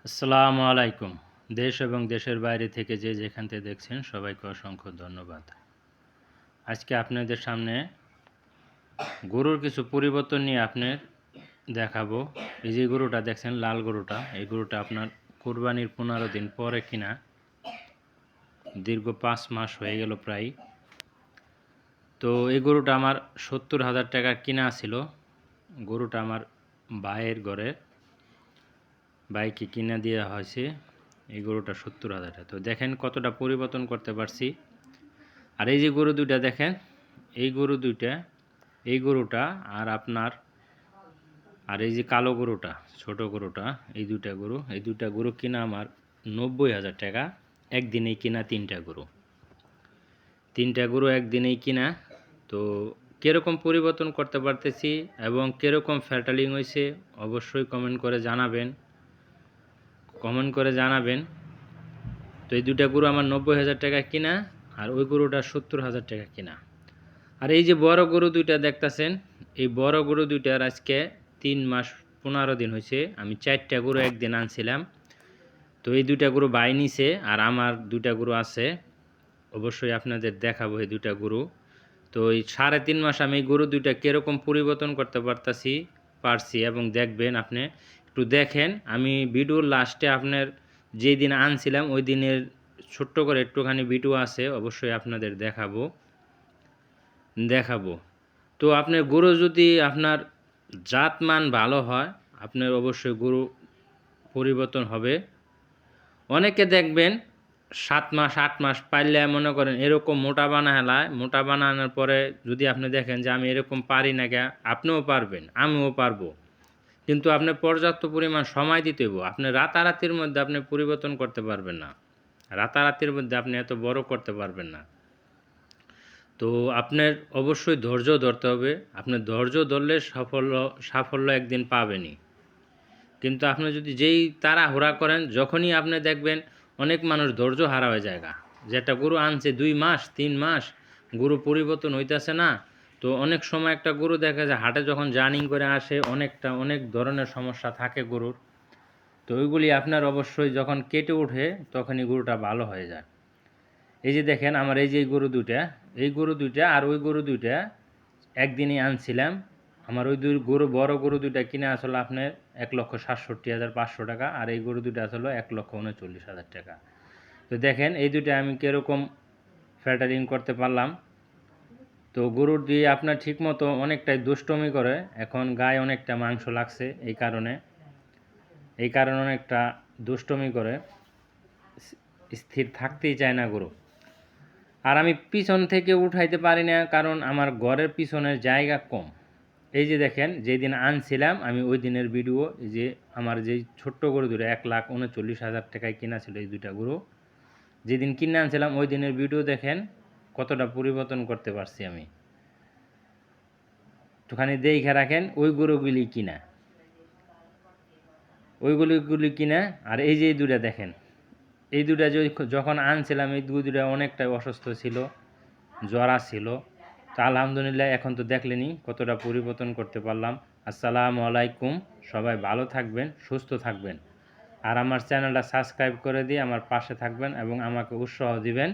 আসসালামু আলাইকুম। দেশ এবং দেশের বাইরে থেকে যে যেখান থেকে দেখছেন সবাইকে অসংখ্য ধন্যবাদ। আজকে আপনাদের সামনে গরুর কিছু পরিবর্তন নিয়ে আপনার দেখাবো। এই যে গরুটা দেখছেন লাল গরুটা, এই গরুটা আপনার কুরবানির 15 দিন পরে কিনা, দীর্ঘ 5 মাস হয়ে গেল প্রায়। তো এই গরুটা আমার 70,000 টাকা কিনা ছিল। গরুটা আমার ভাইয়ের ঘরে, ভাইকে কিনা দেওয়া হয়েছে। এই গরুটা 70,000 টাকা। তো দেখেন কতটা পরিবর্তন করতে পারছি। আর এই যে গরু দুইটা দেখেন, এই গরু দুইটা, এই গরুটা আর আপনার আর এই যে কালো গরুটা, ছোট গরুটা, এই দুইটা গরু কিনা আমার 90,000 টাকা। একদিনেই কিনা তিনটা গরু একদিনেই কিনা। তো কীরকম পরিবর্তন করতে পারতেছি এবং কীরকম ফ্যাটালিং হয়েছে অবশ্যই কমেন্ট করে জানাবেন। তো এই দুইটা গরু আমার 90,000 টাকা কিনা, আর ওই গরুটা 70,000 টাকা কিনা। আর এই যে বড় গরু দুইটা দেখতেছেন, এই বড় গরু দুইটার আজকে 3 মাস 15 দিন হয়েছে। আমি 4টা গরু একদিন আনছিলাম। তো এই দুইটা গরু বাই নিছে, আর আমার দুইটা গরু আছে, অবশ্যই আপনাদের দেখাবো এই দুইটা গরু। তো এই 3.5 মাস আমি এই গরু দুইটা কীরকম পরিবর্তন করতে পারছি এবং দেখবেন আপনি একটু দেখেন। আমি ভিডিওর লাস্টে আপনার যেই দিন আনছিলাম ওই দিনের ছোট্ট করে একটুখানি ভিডিও আছে, অবশ্যই আপনাদের দেখাবো। তো আপনার গরু যদি আপনার জাতমান ভালো হয়, আপনার অবশ্যই গরু পরিবর্তন হবে। অনেকে দেখবেন 7 মাস 8 মাস পাইলে মনে করেন এরকম মোটা মোটা বানানোর পরে যদি আপনি দেখেন যে আমি এরকম পারি না, আপনিও পারবেন, আমিও পারবো, কিন্তু আপনি পর্যাপ্ত পরিমাণ সময় দিতে হইব। আপনি রাতারাতির মধ্যে আপনি পরিবর্তন করতে পারবেন না, রাতারাতির মধ্যে আপনি এত বড় করতে পারবেন না। তো আপনার অবশ্যই ধৈর্য ধরতে হবে। আপনি ধৈর্য ধরলে সাফল্য একদিন পাবেনই। কিন্তু আপনি যদি যেই তাড়াহুড়া করেন, যখনই আপনি দেখবেন অনেক মানুষ ধৈর্য হারা হয়ে যায়, যেটা গরু আনছে 2 মাস 3 মাস গরু পরিবর্তন হইতেছে না। তো অনেক সময় একটা গরু দেখা যায় হাটে যখন জার্নিং করে আসে, অনেক ধরনের সমস্যা থাকে গরুর। তো ওইগুলি আপনার অবশ্যই যখন কেটে ওঠে তখনই গরুটা ভালো হয়ে যায়। এই যে দেখেন আমার এই যে এই গরু দুইটা আর ওই গরু দুইটা একদিনই আনছিলাম। আমার ওই বড় গরু দুইটা কিনে আসলে আপনার 1,67,500 টাকা, আর এই গরু দুইটা আসলে 1,39,000 টাকা। তো দেখেন এই দুইটা আমি কীরকম ফ্যাটারিং করতে পারলাম। তো গরুর দিয়ে আপনার ঠিকমতো অনেকটাই দুষ্টমি করে, এখন গায়ে অনেকটা মাংস লাগছে, এই কারণে অনেকটা দুষ্টমি করে, স্থির থাকতেই চায় না গরু। আর আমি পিছন থেকে উঠাইতে পারি না, কারণ আমার ঘরের পিছনের জায়গা কম। এই যে দেখেন যেদিন আনছিলাম আমি ওই দিনের ভিডিও, এই যে আমার যেই ছোট্ট গরু দুটো 1,39,000 টাকায় কিনা ছিল, এই দুইটা গরু যেদিন কিনে আনছিলাম ওই দিনের ভিডিও দেখেন কতটা পরিবর্তন করতে পারছি আমি। একটুখানি দেখে রাখেন ওই গরুগুলি কিনা। আর এই যে এই দুটা দেখেন, এই দুটা যখন আনছিলাম এই দুটা অনেকটাই অসুস্থ ছিল, জ্বর ছিল। তো আলহামদুলিল্লাহ এখন তো দেখলেনি কতটা পরিবর্তন করতে পারলাম। আসসালামু আলাইকুম, সবাই ভালো থাকবেন, সুস্থ থাকবেন। আর আমার চ্যানেলটা সাবস্ক্রাইব করে দিয়ে আমার পাশে থাকবেন এবং আমাকে উৎসাহ দিবেন।